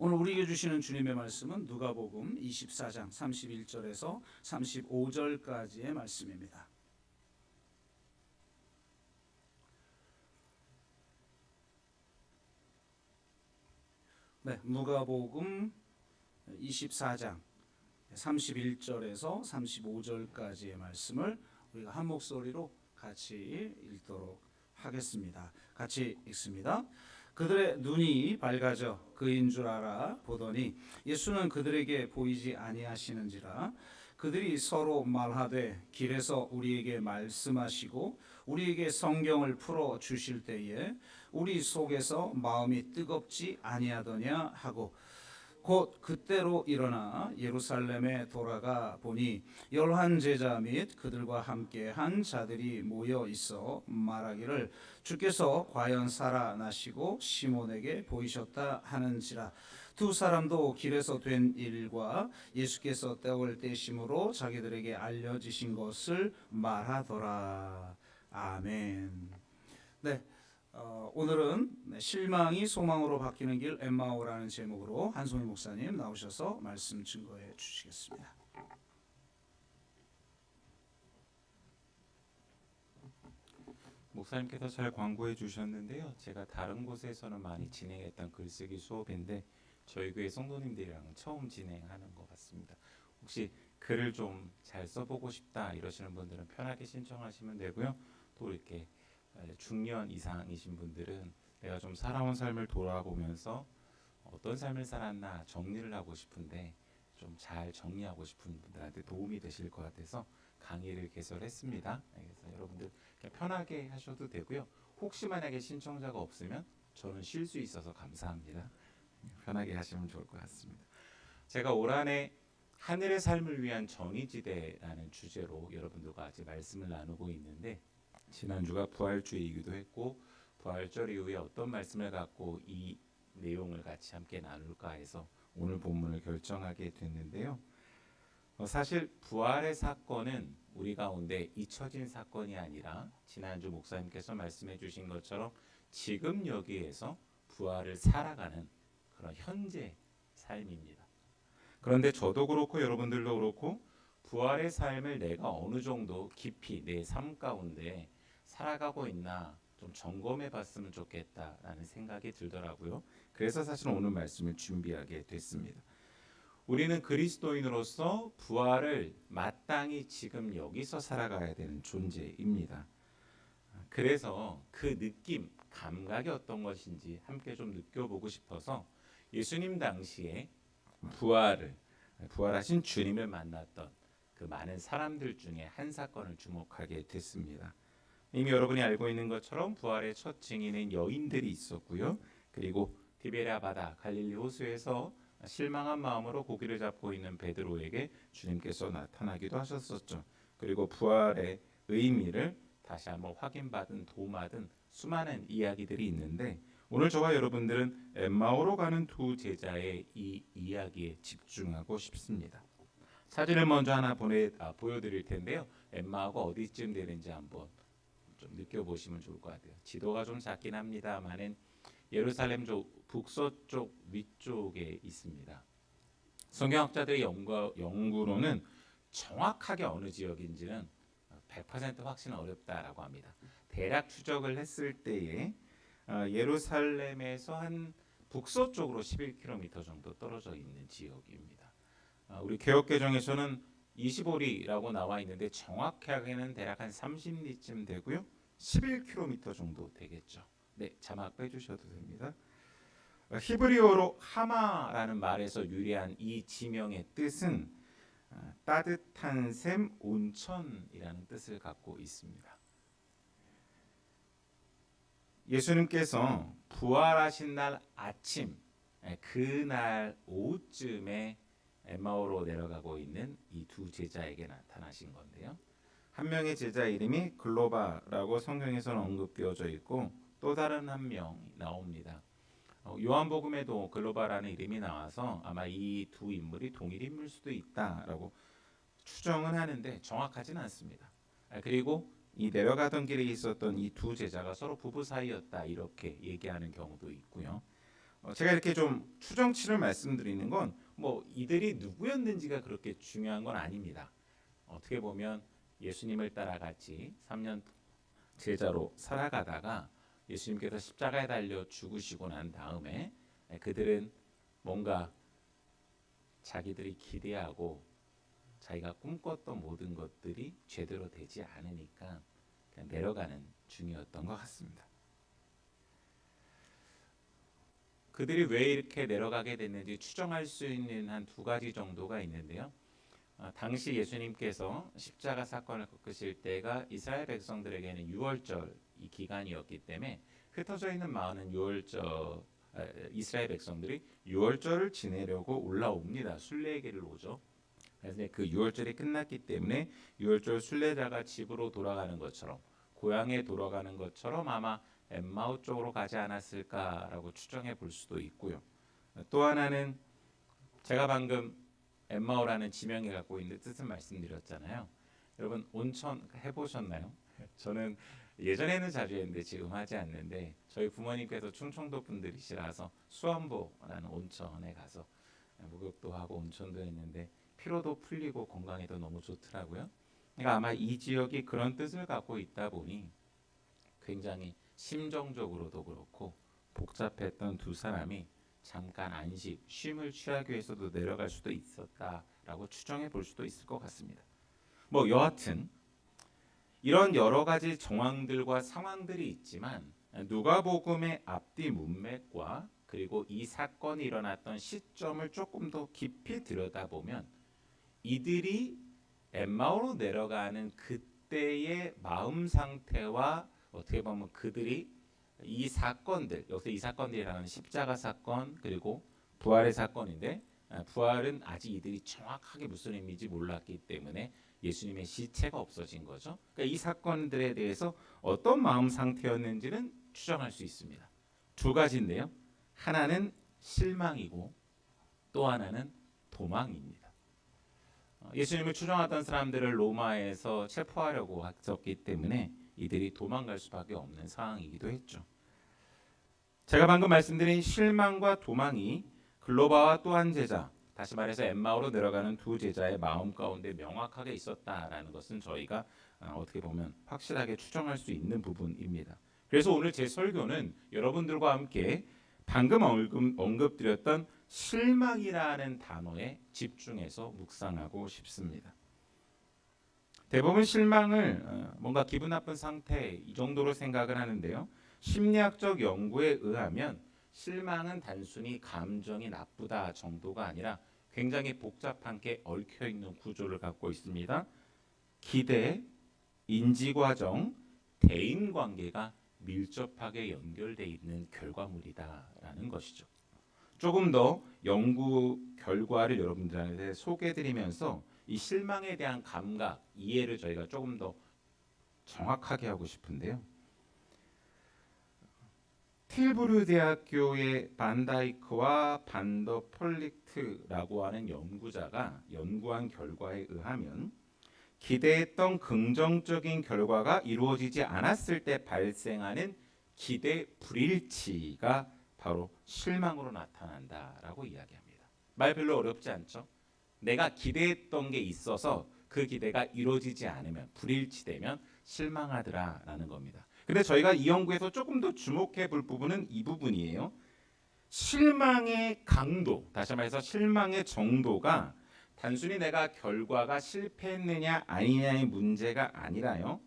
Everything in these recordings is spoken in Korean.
오늘 우리에게 주시는 주님의 말씀은 누가복음 24장 31절에서 35절까지의 말씀입니다. 네, 누가복음 24장 31절에서 35절까지의 말씀을 우리가 한 목소리로 같이 읽도록 하겠습니다. 같이 읽습니다. 그들의 눈이 밝아져 그인 줄 알아 보더니 예수는 그들에게 보이지 아니하시는지라. 그들이 서로 말하되 길에서 우리에게 말씀하시고 우리에게 성경을 풀어 주실 때에 우리 속에서 마음이 뜨겁지 아니하더냐 하고 곧 그때로 일어나 예루살렘에 돌아가 보니 11 제자 및 그들과 함께 한 자들이 모여 있어 말하기를 주께서 과연 살아나시고 시몬에게 보이셨다 하는지라. 두 사람도 길에서 된 일과 예수께서 떡을 떼심으로 자기들에게 알려지신 것을 말하더라. 아멘. 네. 오늘은 실망이 소망으로 바뀌는 길 엠마오라는 제목으로 한송희 목사님 나오셔서 말씀 증거해 주시겠습니다. 목사님께서 잘 광고해 주셨는데요. 제가 다른 곳에서는 많이 진행했던 글쓰기 수업인데 저희 교회 성도님들이랑 처음 진행하는 것 같습니다. 혹시 글을 좀 잘 써보고 싶다 이러시는 분들은 편하게 신청하시면 되고요. 또 이렇게 중년 이상이신 분들은 내가 좀 살아온 삶을 돌아보면서 어떤 삶을 살았나 정리를 하고 싶은데 좀 잘 정리하고 싶은 분들한테 도움이 되실 것 같아서 강의를 개설했습니다. 그래서 여러분들 그냥 편하게 하셔도 되고요. 혹시 만약에 신청자가 없으면 저는 쉴 수 있어서 감사합니다. 편하게 하시면 좋을 것 같습니다. 제가 올 한해 하늘의 삶을 위한 정의지대라는 주제로 여러분들과 같이 말씀을 나누고 있는데 지난주가 부활주의이기도 했고 부활절 이후에 어떤 말씀을 갖고 이 내용을 같이 함께 나눌까 해서 오늘 본문을 결정하게 됐는데요. 사실 부활의 사건은 우리 가운데 잊혀진 사건이 아니라 지난주 목사님께서 말씀해 주신 것처럼 지금 여기에서 부활을 살아가는 그런 현재 삶입니다. 그런데 저도 그렇고 여러분들도 그렇고 부활의 삶을 내가 어느 정도 깊이 내 삶 가운데 살아가고 있나 좀 점검해 봤으면 좋겠다라는 생각이 들더라고요. 그래서 사실 오늘 말씀을 준비하게 됐습니다. 우리는 그리스도인으로서 부활을 마땅히 지금 여기서 살아가야 되는 존재입니다. 그래서 그 느낌, 감각이 어떤 것인지 함께 좀 느껴보고 싶어서 예수님 당시에 부활하신 주님을 만났던 그 많은 사람들 중에 한 사건을 주목하게 됐습니다. 이미 여러분이 알고 있는 것처럼 부활의 첫 증인인 여인들이 있었고요. 그리고 디베랴 바다 갈릴리 호수에서 실망한 마음으로 고기를 잡고 있는 베드로에게 주님께서 나타나기도 하셨었죠. 그리고 부활의 의미를 다시 한번 확인받은 도마든 수많은 이야기들이 있는데 오늘 저와 여러분들은 엠마오로 가는 두 제자의 이 이야기에 집중하고 싶습니다. 사진을 먼저 하나 보여드릴 텐데요. 엠마오가 어디쯤 되는지 한번 좀 느껴보시면 좋을 것 같아요. 지도가 좀 작긴 합니다만은 예루살렘 북서쪽 위쪽에 있습니다. 성경학자들의 연구로는 정확하게 어느 지역인지는 100% 확신은 어렵다라고 합니다. 대략 추적을 했을 때에 예루살렘에서 한 북서쪽으로 11km 정도 떨어져 있는 지역입니다. 우리 개역개정에서는 25리라고 나와 있는데 정확하게는 대략 한 30리쯤 되고요. 11km 정도 되겠죠. 네, 자막 빼주셔도 됩니다. 히브리어로 하마라는 말에서 유래한 이 지명의 뜻은 따뜻한 샘, 온천이라는 뜻을 갖고 있습니다. 예수님께서 부활하신 날 아침, 그날 오후쯤에 엠마오로 내려가고 있는 이 두 제자에게 나타나신 건데요. 한 명의 제자 이름이 글로바라고 성경에서는 언급되어져 있고 또 다른 한 명이 나옵니다. 요한복음에도 글로바라는 이름이 나와서 아마 이 두 인물이 동일 인물일 수도 있다라고 추정은 하는데 정확하진 않습니다. 그리고 이 내려가던 길에 있었던 이 두 제자가 서로 부부 사이였다 이렇게 얘기하는 경우도 있고요. 제가 이렇게 좀 추정치를 말씀드리는 건 뭐 이들이 누구였는지가 그렇게 중요한 건 아닙니다. 어떻게 보면 예수님을 따라 같이 3년 제자로 살아가다가 예수님께서 십자가에 달려 죽으시고 난 다음에 그들은 뭔가 자기들이 기대하고 자기가 꿈꿨던 모든 것들이 제대로 되지 않으니까 그냥 내려가는 중이었던 것 같습니다. 그들이 왜 이렇게 내려가게 됐는지 추정할 수 있는 한 두 가지 정도가 있는데요. 당시 예수님께서 십자가 사건을 겪으실 때가 이스라엘 백성들에게는 유월절 이 기간이었기 때문에 흩어져 있는 많은 이스라엘 백성들이 유월절을 지내려고 올라옵니다. 순례길을 오죠. 그래서 그 유월절이 끝났기 때문에 유월절 순례자가 집으로 돌아가는 것처럼 고향에 돌아가는 것처럼 아마 엠마오 쪽으로 가지 않았을까라고 추정해 볼 수도 있고요. 또 하나는 제가 방금 엠마오라는 지명이 갖고 있는 뜻을 말씀드렸잖아요. 여러분 온천 해보셨나요? 저는 예전에는 자주 했는데 지금 하지 않는데 저희 부모님께서 충청도 분들이시라서 수원보라는 온천에 가서 목욕도 하고 온천도 했는데 피로도 풀리고 건강에도 너무 좋더라고요. 그러니까 아마 이 지역이 그런 뜻을 갖고 있다 보니 굉장히 심정적으로도 그렇고 복잡했던 두 사람이 잠깐 안식, 쉼을 취하기 위해서도 내려갈 수도 있었다라고 추정해 볼 수도 있을 것 같습니다. 뭐 여하튼 이런 여러 가지 정황들과 상황들이 있지만 누가복음의 앞뒤 문맥과 그리고 이 사건이 일어났던 시점을 조금 더 깊이 들여다보면 이들이 엠마오로 내려가는 그때의 마음 상태와 어떻게 보면 그들이 이 사건들 여기서 이 사건들이라는 십자가 사건 그리고 부활의 사건인데 부활은 아직 이들이 정확하게 무슨 의미인지 몰랐기 때문에 예수님의 시체가 없어진 거죠. 그러니까 이 사건들에 대해서 어떤 마음 상태였는지는 추정할 수 있습니다. 두 가지인데요. 하나는 실망이고 또 하나는 도망입니다. 예수님을 추종하던 사람들을 로마에서 체포하려고 했었기 때문에 이들이 도망갈 수밖에 없는 상황이기도 했죠. 제가 방금 말씀드린 실망과 도망이 글로바와 또 한 제자, 다시 말해서 엠마오로 내려가는 두 제자의 마음 가운데 명확하게 있었다라는 것은 저희가 어떻게 보면 확실하게 추정할 수 있는 부분입니다. 그래서 오늘 제 설교는 여러분들과 함께 방금 언급드렸던 실망이라는 단어에 집중해서 묵상하고 싶습니다. 대부분 실망을 뭔가 기분 나쁜 상태 이 정도로 생각을 하는데요. 심리학적 연구에 의하면 실망은 단순히 감정이 나쁘다 정도가 아니라 굉장히 복잡한 게 얽혀 있는 구조를 갖고 있습니다. 기대, 인지과정, 대인관계가 밀접하게 연결되어 있는 결과물이다라는 것이죠. 조금 더 연구 결과를 여러분들한테 소개해드리면서 이 실망에 대한 감각, 이해를 저희가 조금 더 정확하게 하고 싶은데요. 틸부르 대학교의 반다이크와 반더 폴리트라고 하는 연구자가 연구한 결과에 의하면 기대했던 긍정적인 결과가 이루어지지 않았을 때 발생하는 기대 불일치가 바로 실망으로 나타난다라고 이야기합니다. 말 별로 어렵지 않죠? 내가 기대했던 게 있어서 그 기대가 이루어지지 않으면 불일치되면 실망하더라라는 겁니다. 근데 저희가 이 연구에서 조금 더 주목해 볼 부분은 이 부분이에요. 실망의 강도, 다시 말해서 실망의 정도가 단순히 내가 결과가 실패했느냐 아니냐의 문제가 아니라요.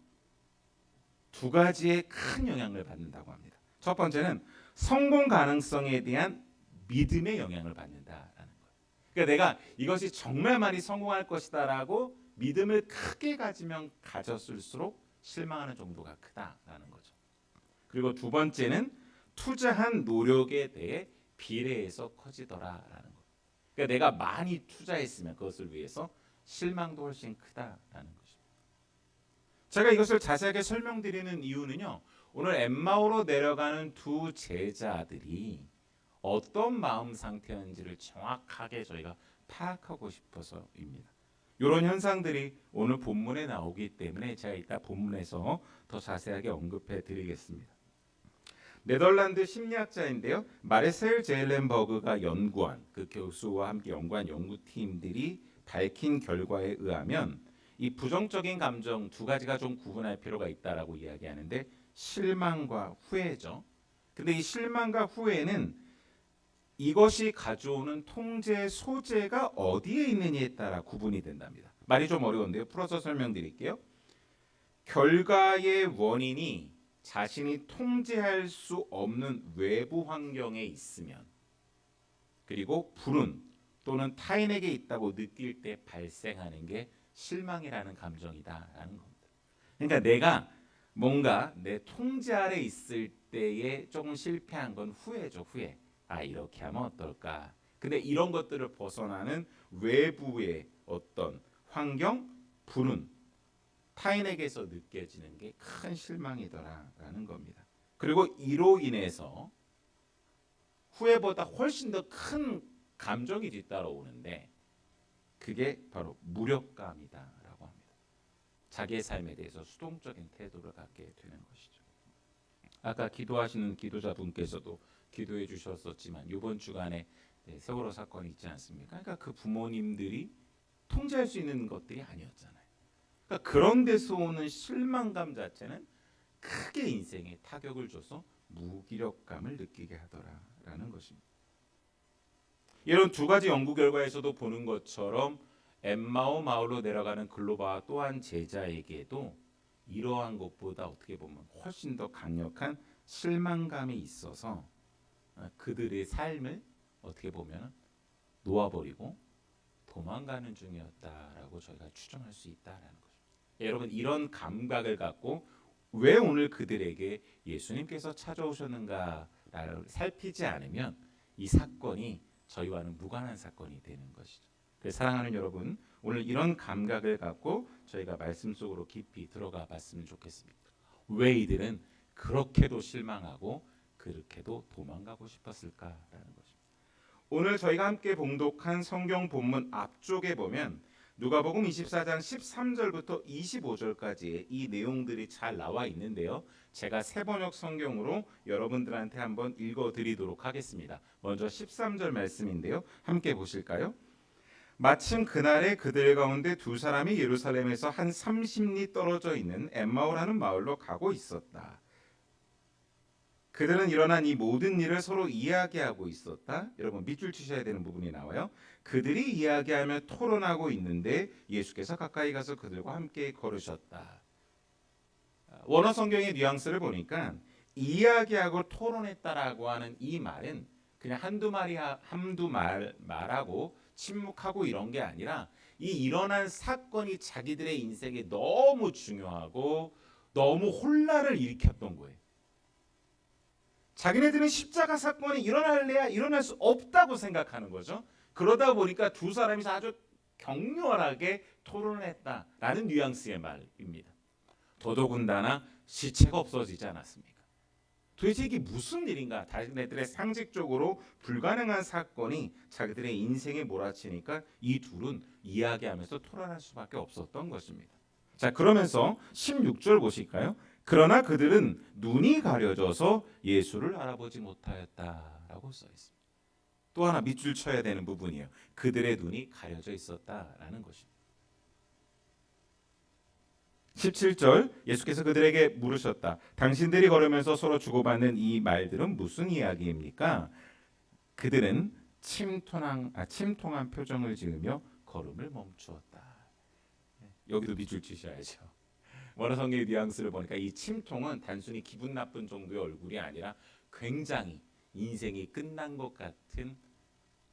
두 가지의 큰 영향을 받는다고 합니다. 첫 번째는 성공 가능성에 대한 믿음의 영향을 받는다라는 거예요. 그러니까 내가 이것이 정말 많이 성공할 것이다라고 믿음을 크게 가지면 가졌을수록 실망하는 정도가 크다라는 거죠. 그리고 두 번째는 투자한 노력에 대해 비례해서 커지더라라는 거예요. 그러니까 내가 많이 투자했으면 그것을 위해서 실망도 훨씬 크다라는 거죠. 제가 이것을 자세하게 설명드리는 이유는요. 오늘 엠마오로 내려가는 두 제자들이 어떤 마음 상태였는지를 정확하게 저희가 파악하고 싶어서입니다. 이런 현상들이 오늘 본문에 나오기 때문에 제가 이따 본문에서 더 자세하게 언급해 드리겠습니다. 네덜란드 심리학자인데요. 마르셀 제일렌버그가 연구한 그 교수와 함께 연구한 연구팀들이 밝힌 결과에 의하면 이 부정적인 감정 두 가지가 좀 구분할 필요가 있다라고 이야기하는데 실망과 후회죠. 근데 이 실망과 후회는 이것이 가져오는 통제 소재가 어디에 있느냐에 따라 구분이 된답니다. 말이 좀 어려운데요. 풀어서 설명드릴게요. 결과의 원인이 자신이 통제할 수 없는 외부 환경에 있으면, 그리고 불운 또는 타인에게 있다고 느낄 때 발생하는 게 실망이라는 감정이다라는 겁니다. 그러니까 내가 뭔가 내 통제 아래 있을 때에 조금 실패한 건 후회죠, 후회. 아, 이렇게 하면 어떨까? 근데 이런 것들을 벗어나는 외부의 어떤 환경, 불운, 타인에게서 느껴지는 게 큰 실망이더라라는 겁니다. 그리고 이로 인해서 후회보다 훨씬 더 큰 감정이 뒤따라오는데 그게 바로 무력감이다라고 합니다. 자기의 삶에 대해서 수동적인 태도를 갖게 되는 것이죠. 아까 기도하시는 기도자분께서도 기도해 주셨었지만 이번 주간에 세월호 사건이 있지 않습니까? 그러니까 그 부모님들이 통제할 수 있는 것들이 아니었잖아요. 그러니까 그런 데서 오는 실망감 자체는 크게 인생에 타격을 줘서 무기력감을 느끼게 하더라라는 것입니다. 이런 두 가지 연구 결과에서도 보는 것처럼 엠마오 마을로 내려가는 글로바 또한 제자에게도 이러한 것보다 어떻게 보면 훨씬 더 강력한 실망감이 있어서 그들의 삶을 어떻게 보면 놓아버리고 도망가는 중이었다라고 저희가 추정할 수 있다라는 거죠. 여러분, 이런 감각을 갖고 왜 오늘 그들에게 예수님께서 찾아오셨는가를 살피지 않으면 이 사건이 저희와는 무관한 사건이 되는 것이죠. 그래서 사랑하는 여러분, 오늘 이런 감각을 갖고 저희가 말씀 속으로 깊이 들어가 봤으면 좋겠습니다. 왜 이들은 그렇게도 실망하고 그렇게도 도망가고 싶었을까라는 것입니다. 오늘 저희가 함께 봉독한 성경 본문 앞쪽에 보면 누가복음 24장 13절부터 25절까지의 이 내용들이 잘 나와 있는데요. 제가 새 번역 성경으로 여러분들한테 한번 읽어드리도록 하겠습니다. 먼저 13절 말씀인데요. 함께 보실까요? 마침 그날에 그들 가운데 두 사람이 예루살렘에서 한 30리 떨어져 있는 엠마오라는 마을로 가고 있었다. 그들은 일어난 이 모든 일을 서로 이야기하고 있었다. 여러분, 밑줄 치셔야 되는 부분이 나와요. 그들이 이야기하며 토론하고 있는데 예수께서 가까이 가서 그들과 함께 걸으셨다. 원어 성경의 뉘앙스를 보니까 이야기하고 토론했다라고 하는 이 말은 그냥 한두 말하고 침묵하고 이런 게 아니라 이 일어난 사건이 자기들의 인생에 너무 중요하고 너무 혼란을 일으켰던 거예요. 자기네들은 십자가 사건이 일어날래야 일어날 수 없다고 생각하는 거죠. 그러다 보니까 두 사람이서 아주 격렬하게 토론을 했다라는 뉘앙스의 말입니다. 더더군다나 시체가 없어지지 않았습니까? 도대체 이게 무슨 일인가? 자기네들의 상식적으로 불가능한 사건이 자기들의 인생에 몰아치니까 이 둘은 이야기하면서 토론할 수밖에 없었던 것입니다. 자, 그러면서 16절 보실까요? 그러나 그들은 눈이 가려져서 예수를 알아보지 못하였다라고 써 있습니다. 또 하나 밑줄 쳐야 되는 부분이에요. 그들의 눈이 가려져 있었다라는 것입니다. 17절 예수께서 그들에게 물으셨다. 당신들이 걸으면서 서로 주고받는 이 말들은 무슨 이야기입니까? 그들은 침통한 표정을 지으며 걸음을 멈추었다. 여기도 밑줄 치셔야죠. 원어 성경의 뉘앙스를 보니까 이 침통은 단순히 기분 나쁜 정도의 얼굴이 아니라 굉장히 인생이 끝난 것 같은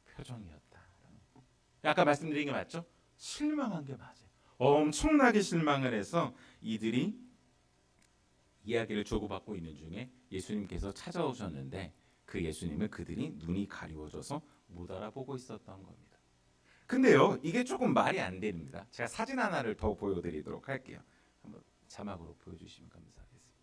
표정이었다. 아까 말씀드린 게 맞죠? 실망한 게 맞아요. 엄청나게 실망을 해서 이들이 이야기를 주고받고 있는 중에 예수님께서 찾아오셨는데 그 예수님을 그들이 눈이 가리워져서 못 알아보고 있었던 겁니다. 근데요, 이게 조금 말이 안 됩니다. 제가 사진 하나를 더 보여드리도록 할게요. 한번 자막으로 보여주시면 감사하겠습니다.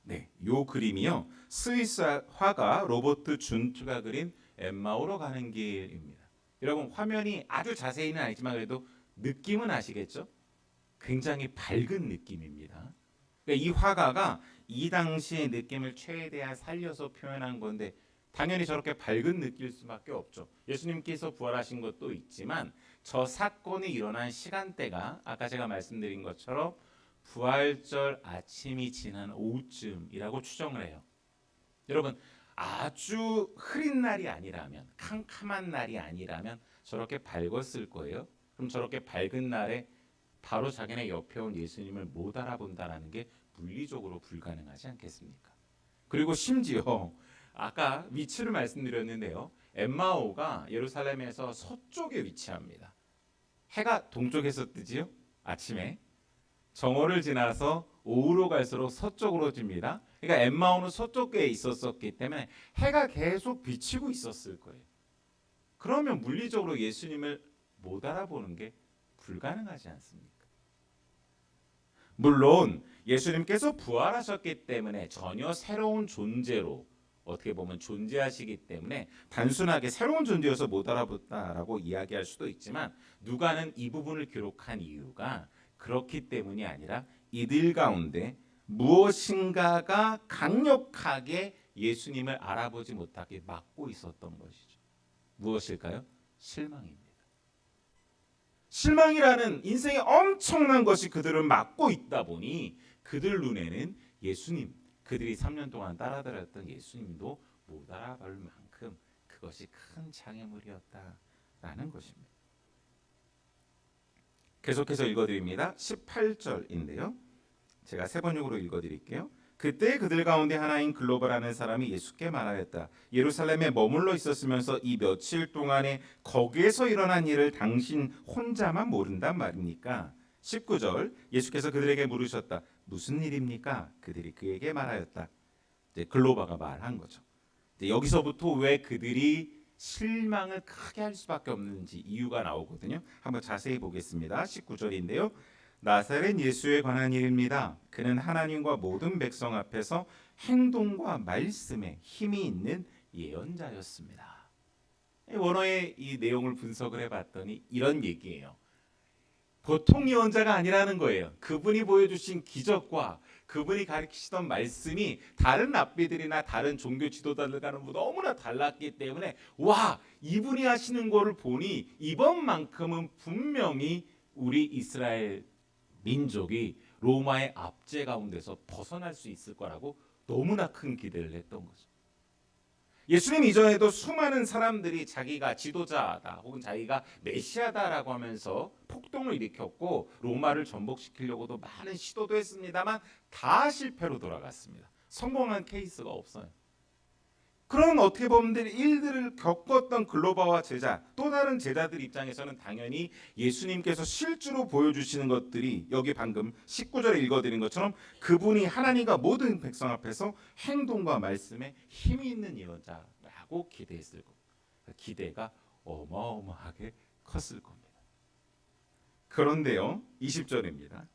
네, 요 그림이요, 스위스 화가 로버트 준트가 그린 엠마오로 가는 길입니다. 여러분, 화면이 아주 자세히는 아니지만 그래도 느낌은 아시겠죠? 굉장히 밝은 느낌입니다. 그러니까 이 화가가 이 당시의 느낌을 최대한 살려서 표현한 건데 당연히 저렇게 밝은 느낄 수밖에 없죠. 예수님께서 부활하신 것도 있지만 저 사건이 일어난 시간대가 아까 제가 말씀드린 것처럼 부활절 아침이 지난 오후쯤이라고 추정을 해요. 여러분 아주 흐린 날이 아니라면 캄캄한 날이 아니라면 저렇게 밝았을 거예요. 그럼 저렇게 밝은 날에 바로 자기네 옆에 온 예수님을 못 알아본다라는 게 물리적으로 불가능하지 않겠습니까? 그리고 심지어 아까 위치를 말씀드렸는데요. 엠마오가 예루살렘에서 서쪽에 위치합니다. 해가 동쪽에서 뜨지요. 아침에 정오를 지나서 오후로 갈수록 서쪽으로 집니다. 그러니까 엠마오는 서쪽에 있었기 때문에 해가 계속 비치고 있었을 거예요. 그러면 물리적으로 예수님을 못 알아보는 게 불가능하지 않습니까? 물론 예수님께서 부활하셨기 때문에 전혀 새로운 존재로 어떻게 보면 존재하시기 때문에 단순하게 새로운 존재여서 못 알아봤다라고 이야기할 수도 있지만 누가는 이 부분을 기록한 이유가 그렇기 때문이 아니라 이들 가운데 무엇인가가 강력하게 예수님을 알아보지 못하게 막고 있었던 것이죠. 무엇일까요? 실망입니다. 실망이라는 인생의 엄청난 것이 그들을 막고 있다 보니 그들 눈에는 예수님, 그들이 3년 동안 따라다녔던 예수님도 못 알아볼 만큼 그것이 큰 장애물이었다라는 것입니다. 계속해서 읽어드립니다. 18절인데요. 제가 세 번역으로 읽어드릴게요. 그때 그들 가운데 하나인 글로바라는 사람이 예수께 말하였다. 예루살렘에 머물러 있었으면서 이 며칠 동안에 거기에서 일어난 일을 당신 혼자만 모른단 말입니까? 19절 예수께서 그들에게 물으셨다. 무슨 일입니까? 그들이 그에게 말하였다. 이제 글로바가 말한 거죠. 이제 여기서부터 왜 그들이 실망을 크게 할 수밖에 없는지 이유가 나오거든요. 한번 자세히 보겠습니다. 19절인데요. 나사렛 예수에 관한 일입니다. 그는 하나님과 모든 백성 앞에서 행동과 말씀에 힘이 있는 예언자였습니다. 원어의 이 내용을 분석을 해봤더니 이런 얘기예요. 보통 예언자가 아니라는 거예요. 그분이 보여주신 기적과 그분이 가르치시던 말씀이 다른 랍비들이나 다른 종교 지도자들과는 너무나 달랐기 때문에 와, 이분이 하시는 거를 보니 이번만큼은 분명히 우리 이스라엘 민족이 로마의 압제 가운데서 벗어날 수 있을 거라고 너무나 큰 기대를 했던 거죠. 예수님 이전에도 수많은 사람들이 자기가 지도자다 혹은 자기가 메시아다라고 하면서 폭동을 일으켰고 로마를 전복시키려고도 많은 시도도 했습니다만 다 실패로 돌아갔습니다. 성공한 케이스가 없어요. 그런 어떻게 보면 일들을 겪었던 글로바와 제자 또 다른 제자들 입장에서는 당연히 예수님께서 실제로 보여주시는 것들이 여기 방금 19절에 읽어드린 것처럼 그분이 하나님과 모든 백성 앞에서 행동과 말씀에 힘이 있는 예언자라고 기대했을 겁니다. 기대가 어마어마하게 컸을 겁니다. 그런데요 20절입니다.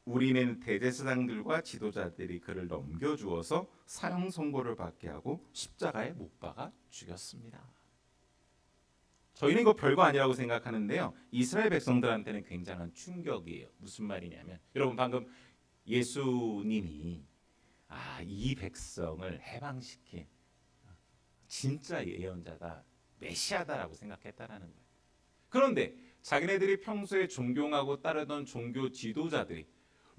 우리는 대제사장들과 지도자들이 그를 넘겨주어서 사형 선고를 받게 하고 십자가에 못 박아 죽였습니다. 저희는 이거 별거 아니라고 생각하는데요. 이스라엘 백성들한테는 굉장한 충격이에요. 무슨 말이냐면 여러분 방금 예수님이 이 백성을 해방시킨 진짜 예언자다, 메시아다라고 생각했다라는 거예요. 그런데 자기네들이 평소에 존경하고 따르던 종교 지도자들이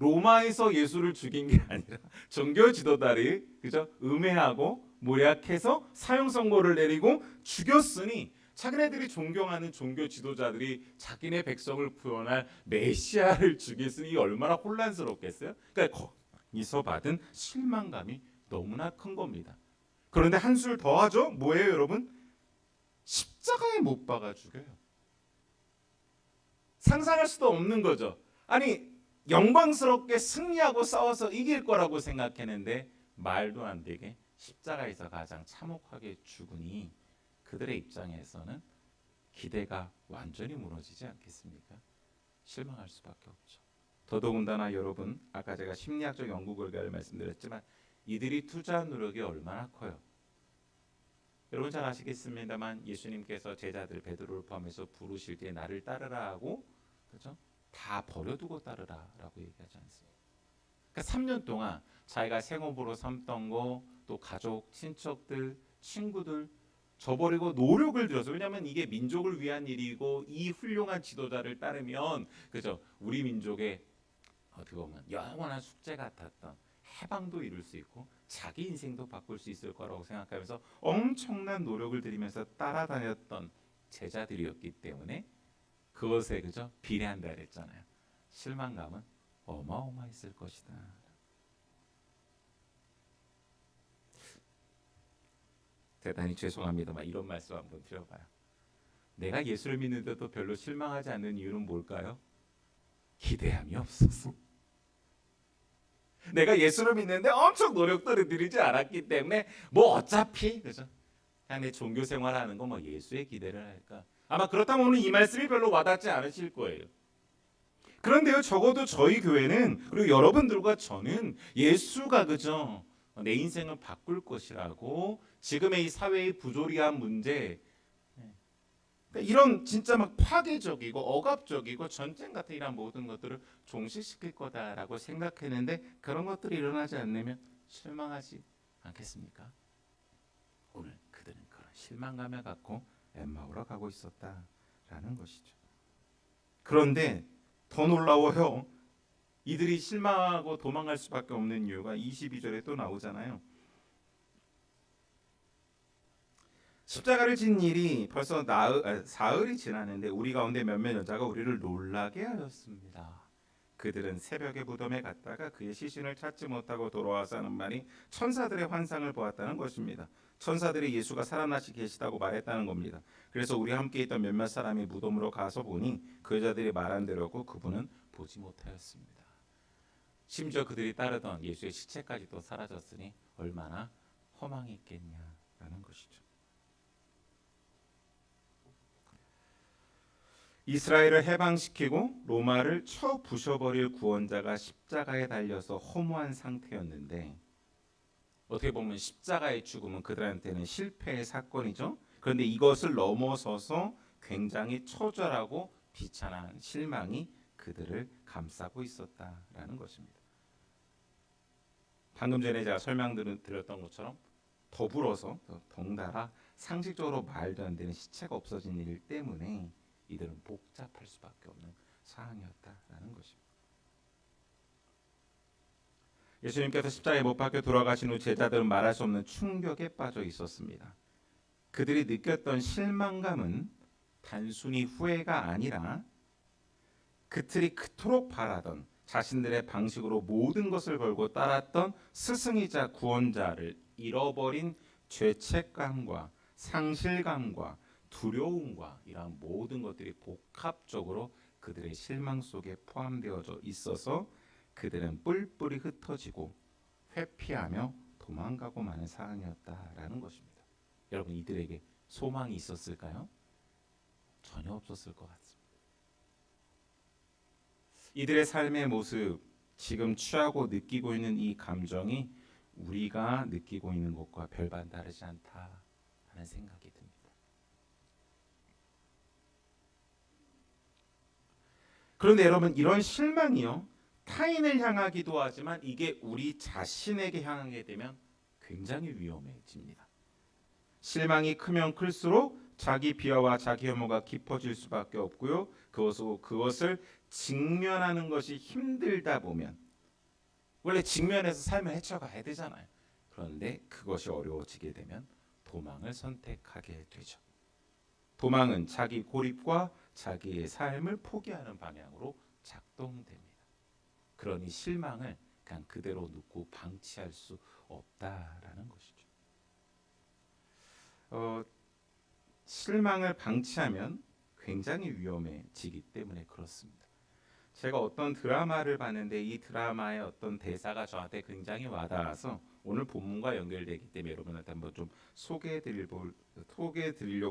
로마에서 예수를 죽인 게 아니라 종교 지도자들이 그죠? 음해하고 모략해서 사형 선고를 내리고 죽였으니 자기네들이 존경하는 종교 지도자들이 자기네 백성을 구원할 메시아를 죽였으니 얼마나 혼란스럽겠어요? 그러니까 거기서 받은 실망감이 너무나 큰 겁니다. 그런데 한술 더 하죠? 뭐예요, 여러분? 십자가에 못 박아 죽여요. 상상할 수도 없는 거죠. 아니 영광스럽게 승리하고 싸워서 이길 거라고 생각했는데 말도 안 되게 십자가에서 가장 참혹하게 죽으니 그들의 입장에서는 기대가 완전히 무너지지 않겠습니까? 실망할 수밖에 없죠. 더더군다나 여러분 아까 제가 심리학적 연구 결과를 말씀드렸지만 이들이 투자한 노력이 얼마나 커요. 여러분 잘 아시겠습니다만 예수님께서 제자들 베드로를 포함해서 부르실 때 나를 따르라 하고 그렇죠? 다 버려두고 따르라라고 얘기하지 않습니까? 그러니까 그러니까 3년 동안 자기가 생업으로 삼던 거, 또 가족, 친척들, 친구들 저버리고 노력을 들여서, 왜냐하면 이게 민족을 위한 일이고 이 훌륭한 지도자를 따르면 그죠, 우리 민족의 어떻게 보면 영원한 숙제 같았던 해방도 이룰 수 있고 자기 인생도 바꿀 수 있을 거라고 생각하면서 엄청난 노력을 들이면서 따라다녔던 제자들이었기 때문에 그것에 그죠 비례한다 그랬잖아요. 실망감은 어마어마했을 것이다. 대단히 죄송합니다만 이런 말씀 한번 드려봐요. 내가 예수를 믿는데도 별로 실망하지 않는 이유는 뭘까요? 기대함이 없어서. 내가 예수를 믿는데 엄청 노력들을 들이지 않았기 때문에 뭐 어차피 그죠? 그냥 내 종교 생활하는 거 뭐 예수의 기대를 할까? 아마 그렇다면 오늘 이 말씀이 별로 와닿지 않으실 거예요. 그런데요, 적어도 저희 교회는, 그리고 여러분들과 저는 예수가 그죠 내 인생을 바꿀 것이라고, 지금의 이 사회의 부조리한 문제, 이런 진짜 막 파괴적이고 억압적이고 전쟁 같은 이런 모든 것들을 종식시킬 거다라고 생각했는데 그런 것들이 일어나지 않으면 실망하지 않겠습니까? 오늘 그들은 그런 실망감을 갖고 엠마오로 가고 있었다라는 것이죠. 그런데 더 놀라워요. 이들이 실망하고 도망갈 수밖에 없는 이유가 22절에 또 나오잖아요. 십자가를 진 일이 벌써 사흘이 지났는데 우리 가운데 몇몇 여자가 우리를 놀라게 하였습니다. 그들은 새벽에 무덤에 갔다가 그의 시신을 찾지 못하고 돌아와서 하는 말이 천사들의 환상을 보았다는 것입니다. 천사들이 예수가 살아나시 계시다고 말했다는 겁니다. 그래서 우리 함께 있던 몇몇 사람이 무덤으로 가서 보니 그 여자들이 말한 대로고 그분은 보지 못하였습니다. 심지어 그들이 따르던 예수의 시체까지도 사라졌으니 얼마나 허망이 있겠냐라는 것이죠. 이스라엘을 해방시키고 로마를 쳐 부셔버릴 구원자가 십자가에 달려서 허무한 상태였는데, 어떻게 보면 십자가의 죽음은 그들한테는 실패의 사건이죠. 그런데 이것을 넘어서서 굉장히 처절하고 비참한 실망이 그들을 감싸고 있었다라는 것입니다. 방금 전에 제가 설명드렸던 것처럼 더불어서 덩달아 상식적으로 말도 안 되는 시체가 없어진 일 때문에 이들은 복잡할 수밖에 없는 상황이었다라는 것입니다. 예수님께서 십자가에 못 박혀 돌아가신 후 제자들은 말할 수 없는 충격에 빠져 있었습니다. 그들이 느꼈던 실망감은 단순히 후회가 아니라 그들이 그토록 바라던 자신들의 방식으로 모든 것을 걸고 따랐던 스승이자 구원자를 잃어버린 죄책감과 상실감과 두려움과 이러한 모든 것들이 복합적으로 그들의 실망 속에 포함되어져 있어서 그들은 뿔뿔이 흩어지고 회피하며 도망가고 마는 상황이었다라는 것입니다. 여러분, 이들에게 소망이 있었을까요? 전혀 없었을 것 같습니다. 이들의 삶의 모습, 지금 취하고 느끼고 있는 이 감정이 우리가 느끼고 있는 것과 별반 다르지 않다라는 생각이 듭니다. 그런데 여러분, 이런 실망이요, 타인을 향하기도 하지만 이게 우리 자신에게 향하게 되면 굉장히 위험해집니다. 실망이 크면 클수록 자기 비하와 자기 혐오가 깊어질 수밖에 없고요. 그것을 직면하는 것이 힘들다 보면, 원래 직면해서 삶을 헤쳐가야 되잖아요. 그런데 그것이 어려워지게 되면 도망을 선택하게 되죠. 도망은 자기 고립과 자기의 삶을 포기하는 방향으로 작동됩니다. 그러니 실망을 그냥 그대로 놓고 방치할 수 없다라는 것이죠. 실망을 방치하면 굉장히 위험해지기 때문에 그렇습니다. 제가 어떤 드라마를 봤는데 이 드라마의 어떤 대사가 저한테 굉장히 와닿아서 오늘 본문과 연결되기 때문에 여러분한테 한번 좀 소개해드리려고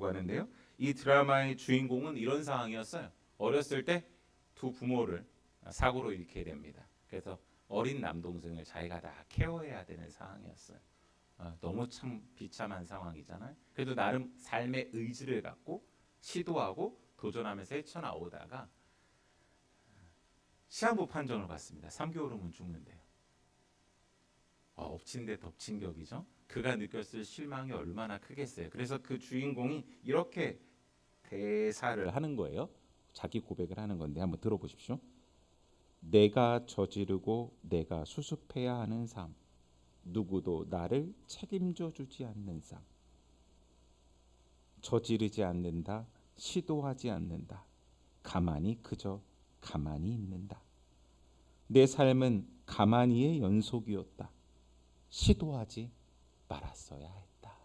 하는데요. 이 드라마의 주인공은 이런 상황이었어요. 어렸을 때 두 부모를 사고로 잃게 됩니다. 그래서 어린 남동생을 자기가 다 케어해야 되는 상황이었어요. 너무 참 비참한 상황이잖아요. 그래도 나름 삶의 의지를 갖고 시도하고 도전하면서 헤쳐나오다가 시한부 판정을 받습니다. 3개월 후면 죽는데요. 엎친 데 덮친 격이죠. 그가 느꼈을 실망이 얼마나 크겠어요. 그래서 그 주인공이 이렇게 대사를 하는 거예요. 자기 고백을 하는 건데 한번 들어보십시오. 내가 저지르고 내가 수습해야 하는 삶, 누구도 나를 책임져 주지 않는 삶. 저지르지 않는다, 시도하지 않는다, 그저 가만히 있는다. 내 삶은 가만히의 연속이었다. 시도하지 말았어야 했다.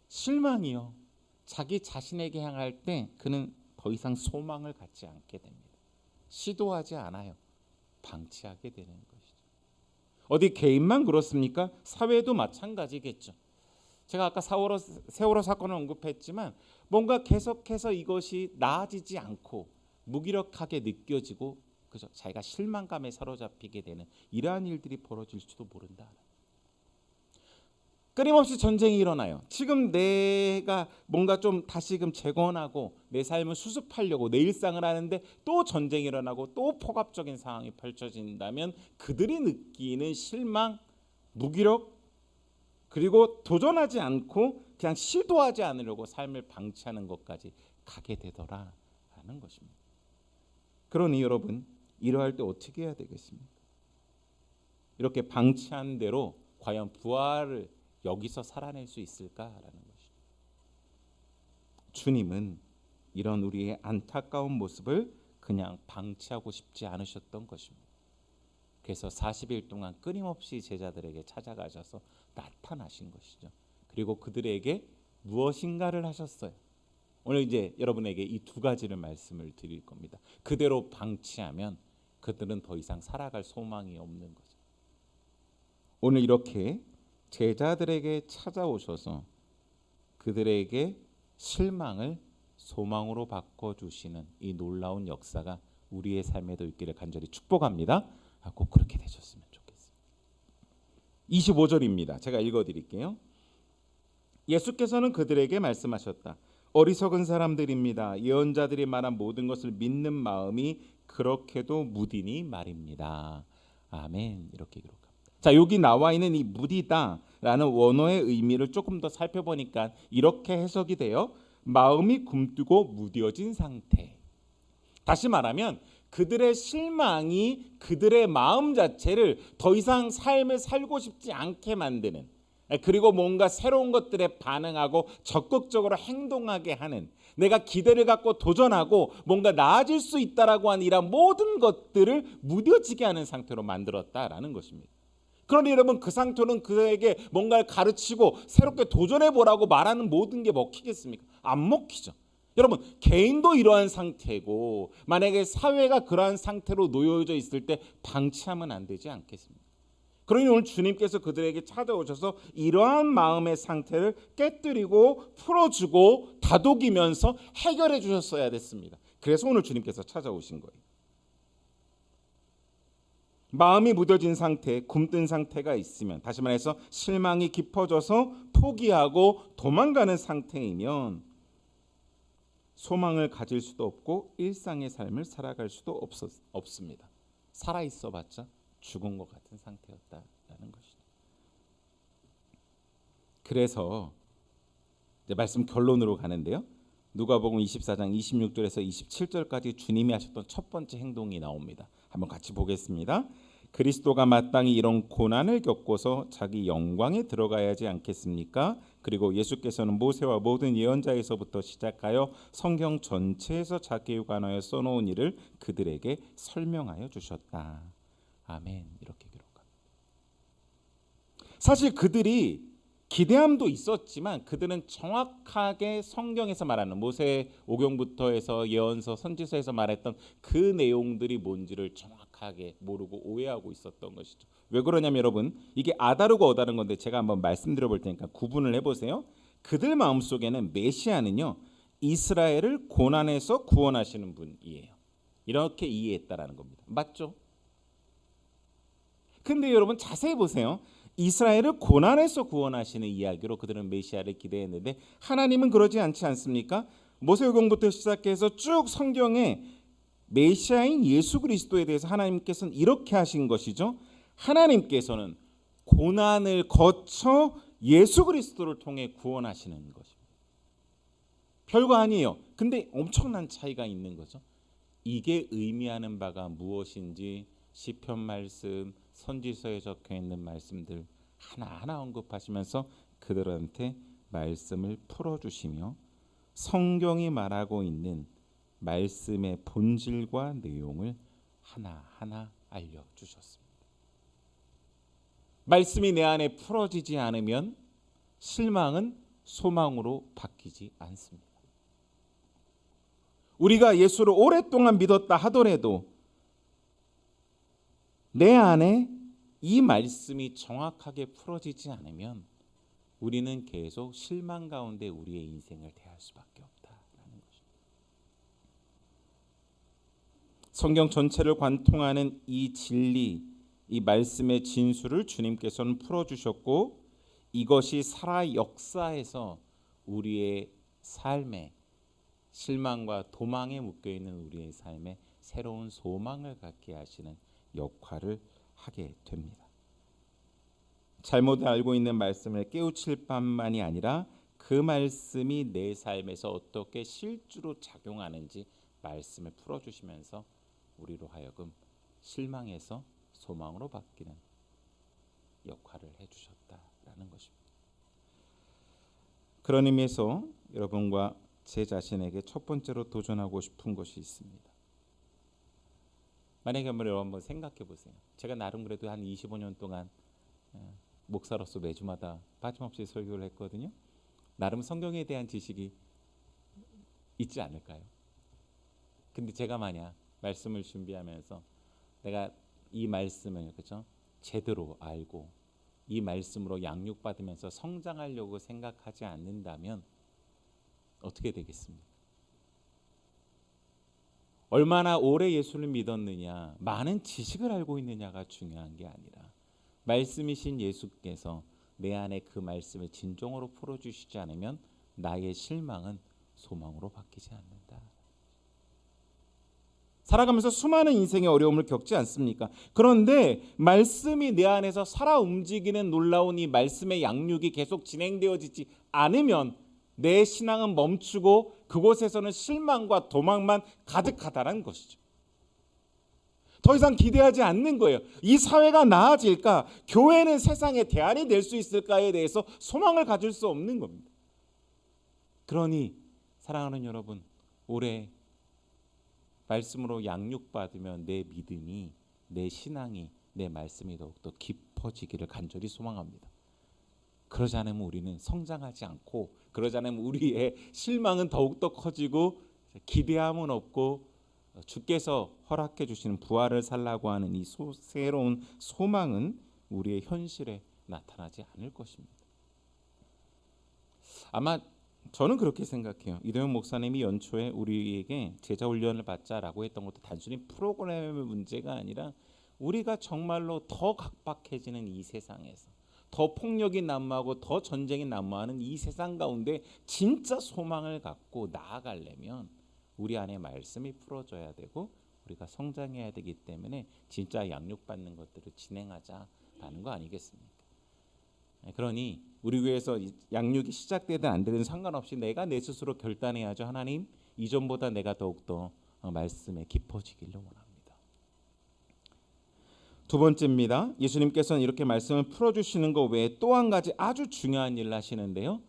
실망이요, 자기 자신에게 향할 때 그는 더 이상 소망을 갖지 않게 됩니다. 시도하지 않아요. 방치하게 되는 것이죠. 어디 개인만 그렇습니까? 사회도 마찬가지겠죠. 제가 아까 세월호 사건을 언급했지만 뭔가 계속해서 이것이 나아지지 않고 무기력하게 느껴지고 그죠? 자기가 실망감에 사로잡히게 되는 이러한 일들이 벌어질지도 모른다. 끊임없이 전쟁이 일어나요. 지금 내가 뭔가 좀 다시금 재건하고 내 삶을 수습하려고 내 일상을 하는데 또 전쟁이 일어나고 또 폭압적인 상황이 펼쳐진다면 그들이 느끼는 실망, 무기력, 그리고 도전하지 않고 그냥 시도하지 않으려고 삶을 방치하는 것까지 가게 되더라라는 것입니다. 그러니 여러분, 이러할 때 어떻게 해야 되겠습니까? 이렇게 방치한 대로 과연 부활을 여기서 살아낼 수 있을까라는 것이죠. 주님은 이런 우리의 안타까운 모습을 그냥 방치하고 싶지 않으셨던 것입니다. 그래서 40일 동안 끊임없이 제자들에게 찾아가셔서 나타나신 것이죠. 그리고 그들에게 무엇인가를 하셨어요. 오늘 이제 여러분에게 이 두 가지를 말씀을 드릴 겁니다. 그대로 방치하면 그들은 더 이상 살아갈 소망이 없는 거죠. 오늘 이렇게 제자들에게 찾아오셔서 그들에게 실망을 소망으로 바꿔주시는 이 놀라운 역사가 우리의 삶에도 있기를 간절히 축복합니다. 꼭 그렇게 되셨으면 좋겠습니다. 25절입니다. 제가 읽어드릴게요. 예수께서는 그들에게 말씀하셨다. 어리석은 사람들입니다. 예언자들이 말한 모든 것을 믿는 마음이 그렇게도 무디니 말입니다. 아멘. 이렇게 기록합니다. 자, 여기 나와 있는 이 무디다라는 원어의 의미를 조금 더 살펴보니까 이렇게 해석이 돼요. 마음이 굼뜨고 무뎌진 상태. 다시 말하면 그들의 실망이 그들의 마음 자체를 더 이상 삶을 살고 싶지 않게 만드는, 그리고 뭔가 새로운 것들에 반응하고 적극적으로 행동하게 하는, 내가 기대를 갖고 도전하고 뭔가 나아질 수 있다라고 하는 이런 모든 것들을 무뎌지게 하는 상태로 만들었다라는 것입니다. 그러니 여러분, 그 상태는 그에게 뭔가를 가르치고 새롭게 도전해보라고 말하는 모든 게 먹히겠습니까? 안 먹히죠. 여러분, 개인도 이러한 상태고 만약에 사회가 그러한 상태로 놓여져 있을 때 방치하면 안 되지 않겠습니까? 그러니 오늘 주님께서 그들에게 찾아오셔서 이러한 마음의 상태를 깨뜨리고 풀어주고 다독이면서 해결해 주셨어야 됐습니다. 그래서 오늘 주님께서 찾아오신 거예요. 마음이 무뎌진 상태, 굼뜬 상태가 있으면, 다시 말해서 실망이 깊어져서 포기하고 도망가는 상태이면 소망을 가질 수도 없고 일상의 삶을 살아갈 수도 없습니다. 살아있어봤자 죽은 것 같은 상태였다라는 것이죠. 그래서 이제 말씀 결론으로 가는데요. 누가복음 24장 26절에서 27절까지 주님이 하셨던 첫 번째 행동이 나옵니다. 한번 같이 보겠습니다. 그리스도가 마땅히 이런 고난을 겪고서 자기 영광에 들어가야 하지 않겠습니까? 그리고 예수께서는 모세와 모든 예언자에서부터 시작하여 성경 전체에서 자기에 관하여 써놓은 일을 그들에게 설명하여 주셨다. 아멘. 이렇게 기록합니다. 사실 그들이 기대함도 있었지만 그들은 정확하게 성경에서 말하는 모세 오경부터 해서 예언서 선지서에서 말했던 그 내용들이 뭔지를 정확하게 모르고 오해하고 있었던 것이죠. 왜 그러냐면 여러분, 이게 아다르고 어다른 건데 제가 한번 말씀드려 볼 테니까 구분을 해보세요. 그들 마음속에는 메시아는요, 이스라엘을 고난에서 구원하시는 분이에요. 이렇게 이해했다라는 겁니다. 맞죠? 근데 여러분 자세히 보세요. 이스라엘을 고난에서 구원하시는 이야기로 그들은 메시아를 기대했는데 하나님은 그러지 않지 않습니까? 모세오경부터 시작해서 쭉 성경에 메시아인 예수 그리스도에 대해서 하나님께서는 이렇게 하신 것이죠. 하나님께서는 고난을 거쳐 예수 그리스도를 통해 구원하시는 것입니다. 별거 아니에요. 근데 엄청난 차이가 있는 거죠. 이게 의미하는 바가 무엇인지 시편 말씀, 선지서에 적혀 있는 말씀들 하나하나 언급하시면서 그들한테 말씀을 풀어주시며 성경이 말하고 있는 말씀의 본질과 내용을 하나하나 알려주셨습니다. 말씀이 내 안에 풀어지지 않으면 실망은 소망으로 바뀌지 않습니다. 우리가 예수를 오랫동안 믿었다 하더라도 내 안에 이 말씀이 정확하게 풀어지지 않으면 우리는 계속 실망 가운데 우리의 인생을 대할 수밖에 없다라는 것입니다. 성경 전체를 관통하는 이 진리, 이 말씀의 진수를 주님께서는 풀어주셨고 이것이 살아 역사에서 우리의 삶에 실망과 도망에 묶여있는 우리의 삶에 새로운 소망을 갖게 하시는 역할을 하게 됩니다. 잘못 알고 있는 말씀을 깨우칠 뿐만이 아니라 그 말씀이 내 삶에서 어떻게 실제로 작용하는지 말씀을 풀어주시면서 우리로 하여금 실망에서 소망으로 바뀌는 역할을 해주셨다라는 것입니다. 그런 의미에서 여러분과 제 자신에게 첫 번째로 도전하고 싶은 것이 있습니다. 만약에 한번 생각해 보세요. 제가 나름 그래도 한 25년 동안 목사로서 매주마다 빠짐없이 설교를 했거든요. 나름 성경에 대한 지식이 있지 않을까요? 근데 제가 만약 말씀을 준비하면서 내가 이 말씀을 그죠? 제대로 알고 이 말씀으로 양육받으면서 성장하려고 생각하지 않는다면 어떻게 되겠습니까? 얼마나 오래 예수를 믿었느냐, 많은 지식을 알고 있느냐가 중요한 게 아니라 말씀이신 예수께서 내 안에 그 말씀을 진정으로 풀어주시지 않으면 나의 실망은 소망으로 바뀌지 않는다. 살아가면서 수많은 인생의 어려움을 겪지 않습니까? 그런데 말씀이 내 안에서 살아 움직이는 놀라운 이 말씀의 양육이 계속 진행되어지지 않으면 내 신앙은 멈추고 그곳에서는 실망과 도망만 가득하다는 것이죠. 더 이상 기대하지 않는 거예요. 이 사회가 나아질까? 교회는 세상의 대안이 될 수 있을까에 대해서 소망을 가질 수 없는 겁니다. 그러니 사랑하는 여러분, 올해 말씀으로 양육받으면 내 믿음이, 내 신앙이, 내 말씀이 더욱더 깊어지기를 간절히 소망합니다. 그러지 않으면 우리는 성장하지 않고, 그러지 않으면 우리의 실망은 더욱더 커지고 기대함은 없고 주께서 허락해 주시는 부활을 살라고 하는 이 새로운 소망은 우리의 현실에 나타나지 않을 것입니다. 아마 저는 그렇게 생각해요. 이도영 목사님이 연초에 우리에게 제자 훈련을 받자라고 했던 것도 단순히 프로그램의 문제가 아니라 우리가 정말로 더 각박해지는 이 세상에서 더 폭력이 난무하고 더 전쟁이 난무하는 이 세상 가운데 진짜 소망을 갖고 나아가려면 우리 안에 말씀이 풀어져야 되고 우리가 성장해야 되기 때문에 진짜 양육받는 것들을 진행하자라는 거 아니겠습니까? 그러니 우리 교회에서 양육이 시작되든 안 되든 상관없이 내가 내 스스로 결단해야죠. 하나님, 이전보다 내가 더욱더 말씀에 깊어지기를 원합니다. 두 번째입니다. 예수님께서는 이렇게 말씀을 풀어주시는 것 외에 또 한 가지 아주 중요한 일을 하시는데요.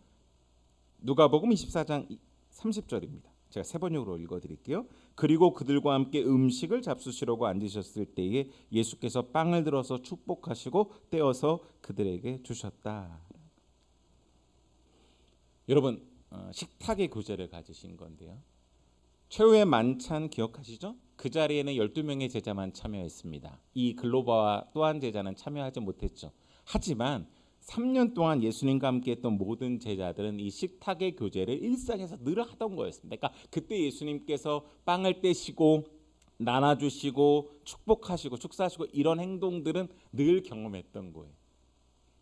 누가복음 24장 30절입니다. 제가 세 번역으로 읽어드릴게요. 그리고 그들과 함께 음식을 잡수시려고 앉으셨을 때에 예수께서 빵을 들어서 축복하시고 떼어서 그들에게 주셨다. 여러분, 식탁의 교제를 가지신 건데요. 최후의 만찬 기억하시죠? 그 자리에는 12명의 제자만 참여했습니다. 이 글로바와 또 한 제자는 참여하지 못했죠. 하지만 3년 동안 예수님과 함께했던 모든 제자들은 이 식탁의 교제를 일상에서 늘 하던 거였습니다. 그러니까 그때 예수님께서 빵을 떼시고 나눠주시고 축복하시고 축사하시고 이런 행동들은 늘 경험했던 거예요.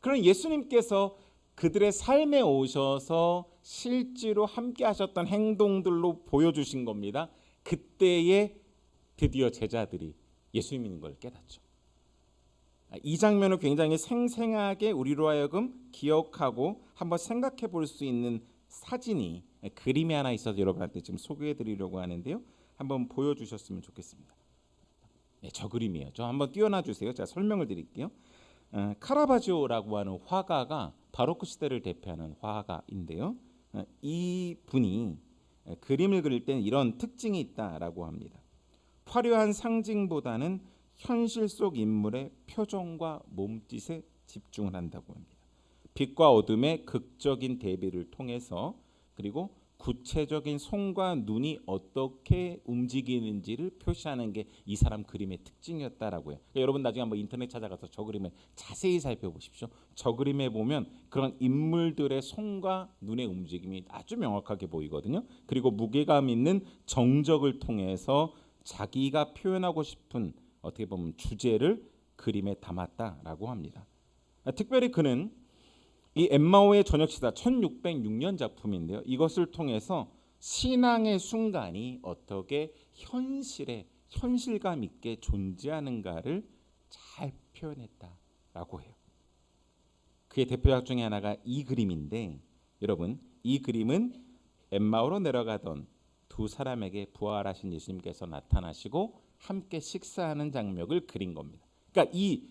그럼 예수님께서 그들의 삶에 오셔서 실제로 함께 하셨던 행동들로 보여주신 겁니다. 그때에 드디어 제자들이 예수님인 걸 깨닫죠. 이 장면을 굉장히 생생하게 우리로 하여금 기억하고 한번 생각해 볼 수 있는 사진이 그림이 하나 있어서 여러분한테 지금 소개해 드리려고 하는데요. 한번 보여주셨으면 좋겠습니다. 네, 저 그림이에요. 저 한번 띄워놔 주세요. 제가 설명을 드릴게요. 카라바조라고 하는 화가가 바로크 시대를 대표하는 화가인데요. 이 분이 그림을 그릴 때는 이런 특징이 있다라고 합니다. 화려한 상징보다는 현실 속 인물의 표정과 몸짓에 집중을 한다고 합니다. 빛과 어둠의 극적인 대비를 통해서 그리고 구체적인 손과 눈이 어떻게 움직이는지를 표시하는 게 이 사람 그림의 특징이었다라고요. 그러니까 여러분 나중에 한번 인터넷 찾아가서 저 그림을 자세히 살펴보십시오. 저 그림에 보면 그런 인물들의 손과 눈의 움직임이 아주 명확하게 보이거든요. 그리고 무게감 있는 정적을 통해서 자기가 표현하고 싶은 어떻게 보면 주제를 그림에 담았다라고 합니다. 특별히 그는 이 엠마오의 저녁시다 1606년 작품인데요. 이것을 통해서 신앙의 순간이 어떻게 현실감 있게 존재하는가를 잘 표현했다라고 해요. 그의 대표작 중에 하나가 이 그림인데 여러분 이 그림은 엠마오로 내려가던 두 사람에게 부활하신 예수님께서 나타나시고 함께 식사하는 장면을 그린 겁니다. 그러니까 이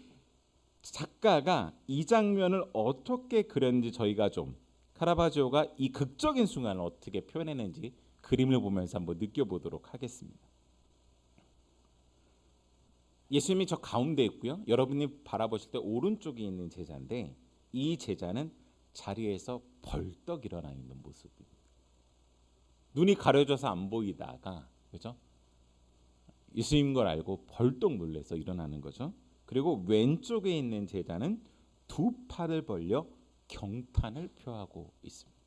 작가가 이 장면을 어떻게 그렸는지 저희가 좀 카라바조가 이 극적인 순간을 어떻게 표현했는지 그림을 보면서 한번 느껴보도록 하겠습니다. 예수님이 저 가운데 있고요. 여러분이 바라보실 때 오른쪽에 있는 제자인데 이 제자는 자리에서 벌떡 일어나 있는 모습입니다. 눈이 가려져서 안 보이다가 그죠? 예수님인 걸 알고 벌떡 놀라서 일어나는 거죠. 그리고 왼쪽에 있는 제자는 두 팔을 벌려 경탄을 표하고 있습니다.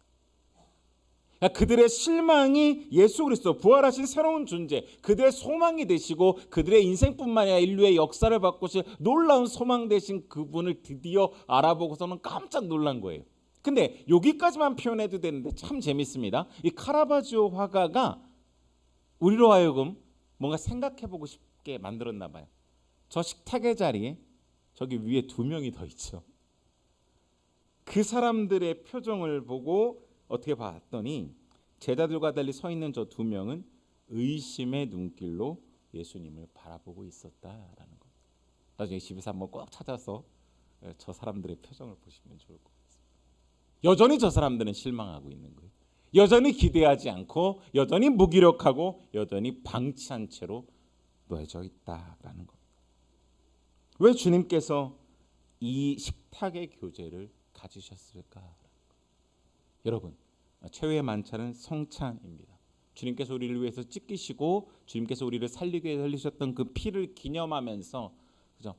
그들의 실망이 예수 그리스도 부활하신 새로운 존재, 그들의 소망이 되시고 그들의 인생뿐만 아니라 인류의 역사를 바꾸실 놀라운 소망 되신 그분을 드디어 알아보고서는 깜짝 놀란 거예요. 근데 여기까지만 표현해도 되는데 참 재밌습니다. 이 카라바조 화가가 우리로 하여금 뭔가 생각해보고 싶게 만들었나 봐요. 저 식탁의 자리에 저기 위에 두 명이 더 있죠. 그 사람들의 표정을 보고 어떻게 봤더니 제자들과 달리 서 있는 저 두 명은 의심의 눈길로 예수님을 바라보고 있었다라는 겁니다. 나중에 집에서 한번 꼭 찾아서 저 사람들의 표정을 보시면 좋을 것 같습니다. 여전히 저 사람들은 실망하고 있는 거예요. 여전히 기대하지 않고 여전히 무기력하고 여전히 방치한 채로 놓여져 있다라는 겁니다. 왜 주님께서 이 식탁의 교제를 가지셨을까? 여러분, 최후의 만찬은 성찬입니다. 주님께서 우리를 위해서 찢기시고 주님께서 우리를 살리기 위해 흘리셨던 그 피를 기념하면서 그죠?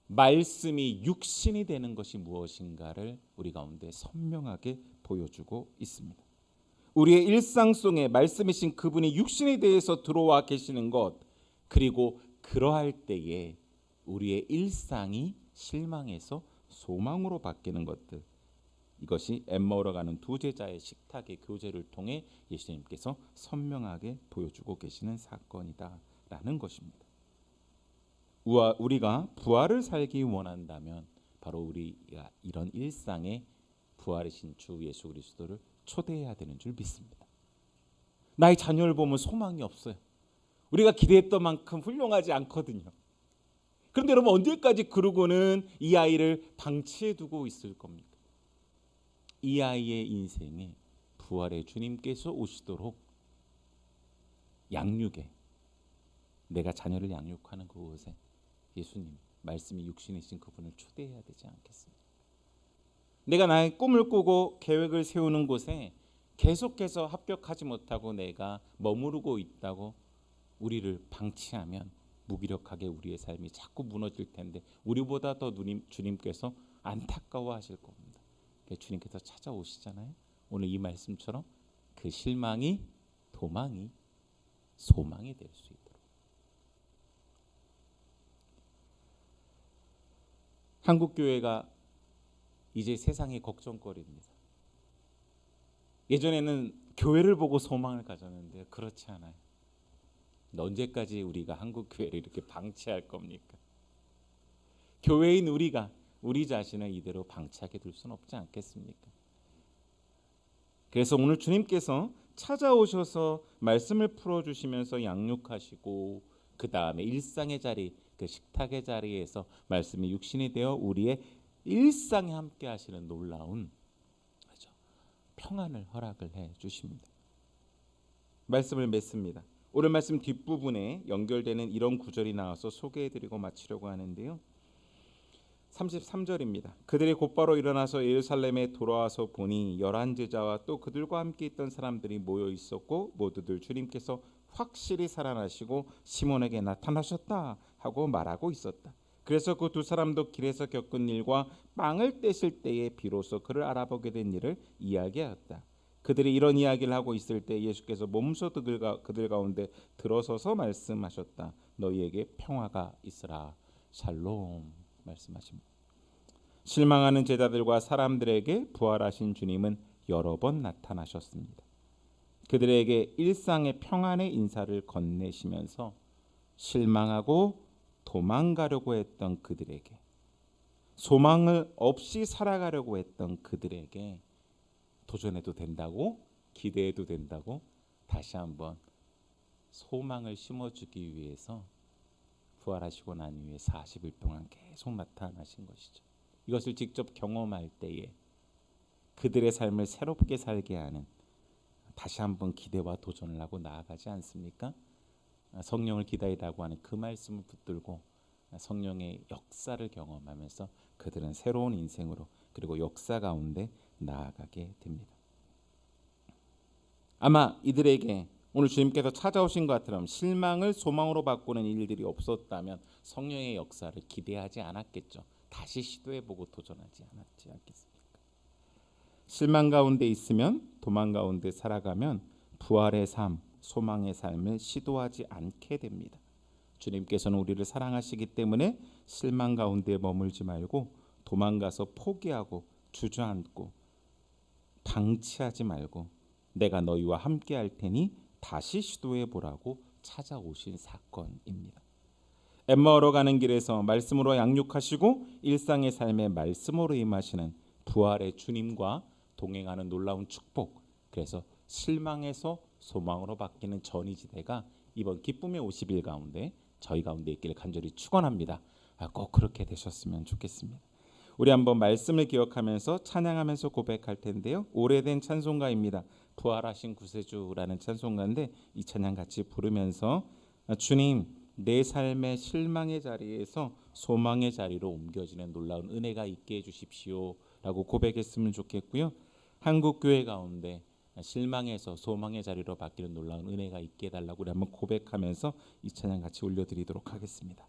말씀이 육신이 되는 것이 무엇인가를 우리 가운데 선명하게 보여주고 있습니다. 우리의 일상 속에 말씀이신 그분이 육신에 대해서 들어와 계시는 것, 그리고 그러할 때에 우리의 일상이 실망에서 소망으로 바뀌는 것들, 이것이 엠마오로 가는 두 제자의 식탁의 교제를 통해 예수님께서 선명하게 보여주고 계시는 사건이다라는 것입니다. 우리가 부활을 살기 원한다면 바로 우리가 이런 일상에 부활이신 주 예수 그리스도를 초대해야 되는 줄 믿습니다. 나의 자녀를 보면 소망이 없어요. 우리가 기대했던 만큼 훌륭하지 않거든요. 그런데 여러분 언제까지 그러고는 이 아이를 방치해 두고 있을 겁니까? 이 아이의 인생에 부활의 주님께서 오시도록 양육에 내가 자녀를 양육하는 그곳에 예수님 말씀이 육신이신 그분을 초대해야 되지 않겠습니까? 내가 나의 꿈을 꾸고 계획을 세우는 곳에 계속해서 합격하지 못하고 내가 머무르고 있다고 우리를 방치하면 무기력하게 우리의 삶이 자꾸 무너질 텐데 우리보다 더 주님께서 안타까워하실 겁니다. 주님께서 찾아오시잖아요. 오늘 이 말씀처럼 그 실망이 도망이 소망이 될 수 있도록. 한국 교회가 이제 세상의 걱정거리입니다. 예전에는 교회를 보고 소망을 가졌는데 그렇지 않아요. 언제까지 우리가 한국 교회를 이렇게 방치할 겁니까? 교회인 우리가 우리 자신을 이대로 방치하게 둘 수는 없지 않겠습니까? 그래서 오늘 주님께서 찾아오셔서 말씀을 풀어주시면서 양육하시고 그 다음에 일상의 자리, 그 식탁의 자리에서 말씀이 육신이 되어 우리의 일상에 함께 하시는 놀라운 그렇죠? 평안을 허락을 해 주십니다. 말씀을 맺습니다. 오늘 말씀 뒷부분에 연결되는 이런 구절이 나와서 소개해드리고 마치려고 하는데요. 33절입니다. 그들이 곧바로 일어나서 예루살렘에 돌아와서 보니 11 제자와 또 그들과 함께 있던 사람들이 모여 있었고 모두들 주님께서 확실히 살아나시고 시몬에게 나타나셨다 하고 말하고 있었다. 그래서 그 두 사람도 길에서 겪은 일과 빵을 떼실 때에 비로소 그를 알아보게 된 일을 이야기하였다. 그들이 이런 이야기를 하고 있을 때 예수께서 몸소 그들 가운데 들어서서 말씀하셨다. 너희에게 평화가 있으라. 샬롬 말씀하십니다. 실망하는 제자들과 사람들에게 부활하신 주님은 여러 번 나타나셨습니다. 그들에게 일상의 평안의 인사를 건네시면서 실망하고 도망가려고 했던 그들에게, 소망을 없이 살아가려고 했던 그들에게 도전해도 된다고, 기대해도 된다고 다시 한번 소망을 심어주기 위해서 부활하시고 난 이후에 40일 동안 계속 나타나신 것이죠. 이것을 직접 경험할 때에 그들의 삶을 새롭게 살게 하는 다시 한번 기대와 도전을 하고 나아가지 않습니까? 성령을 기다리라고 하는 그 말씀을 붙들고 성령의 역사를 경험하면서 그들은 새로운 인생으로 그리고 역사 가운데 나아가게 됩니다. 아마 이들에게 오늘 주님께서 찾아오신 것처럼 실망을 소망으로 바꾸는 일들이 없었다면 성령의 역사를 기대하지 않았겠죠. 다시 시도해보고 도전하지 않겠습니까? 실망 가운데 있으면, 도망 가운데 살아가면 부활의 삶, 소망의 삶을 시도하지 않게 됩니다. 주님께서는 우리를 사랑하시기 때문에 실망 가운데 머물지 말고 도망가서 포기하고 주저앉고 방치하지 말고 내가 너희와 함께 할 테니 다시 시도해 보라고 찾아오신 사건입니다. 엠마오로 가는 길에서 말씀으로 양육하시고 일상의 삶에 말씀으로 임하시는 부활의 주님과 동행하는 놀라운 축복. 그래서 실망에서 소망으로 바뀌는 전이지대가 이번 기쁨의 50일 가운데 저희 가운데 있기를 간절히 축원합니다. 꼭 그렇게 되셨으면 좋겠습니다. 우리 한번 말씀을 기억하면서 찬양하면서 고백할 텐데요. 오래된 찬송가입니다. 부활하신 구세주라는 찬송가인데 이 찬양 같이 부르면서 주님, 내 삶의 실망의 자리에서 소망의 자리로 옮겨지는 놀라운 은혜가 있게 해주십시오 라고 고백했으면 좋겠고요. 한국교회 가운데 실망에서 소망의 자리로 바뀌는 놀라운 은혜가 있게 해달라고 우리 한번 고백하면서 이 찬양 같이 올려드리도록 하겠습니다.